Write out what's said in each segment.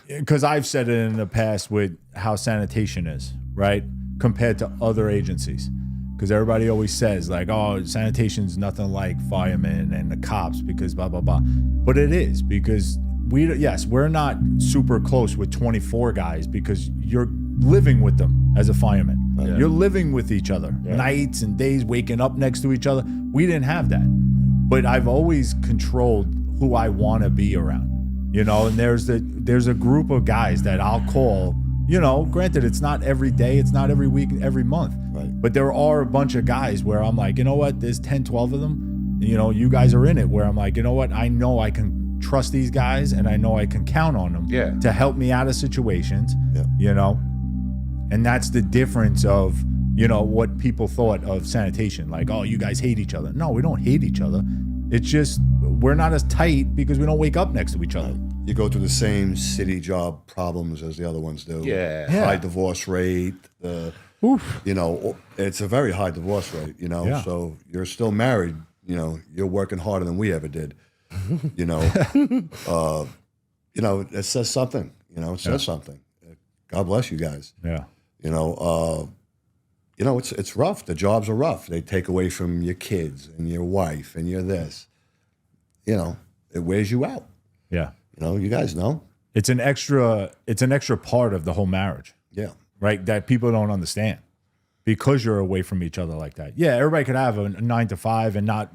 because I've said it in the past with how sanitation is, right? Compared to other agencies. Because everybody always says, like, oh, sanitation's nothing like firemen and the cops because blah, blah, blah. But it is, because we're not super close with 24 guys because you're living with them as a fireman. Yeah. You're living with each other, nights and days, waking up next to each other. We didn't have that. But I've always controlled who I want to be around, and there's a group of guys that I'll call, granted, it's not every day, it's not every week, every month, right. But there are a bunch of guys where I'm like, you know what, there's 10, 12 of them, you guys are in it, where I'm like, you know what, I know I can trust these guys and I know I can count on them to help me out of situations, and that's the difference of, what people thought of sanitation. Like, oh, you guys hate each other. No, we don't hate each other. It's just we're not as tight because we don't wake up next to each other. You go through the same city job problems as the other ones do. Yeah. High divorce rate. It's a very high divorce rate, So you're still married, you're working harder than we ever did. It says something, it says something. God bless you guys. Yeah. It's rough. The jobs are rough. They take away from your kids and your wife and your this. It wears you out. Yeah. You guys know. It's an extra part of the whole marriage. Yeah. Right? That people don't understand. Because you're away from each other like that. Yeah, everybody could have a 9 to 5 and not,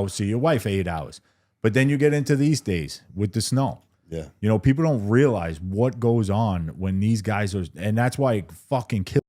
see your wife 8 hours. But then you get into these days with the snow. Yeah. People don't realize what goes on when these guys are, and that's why it fucking kills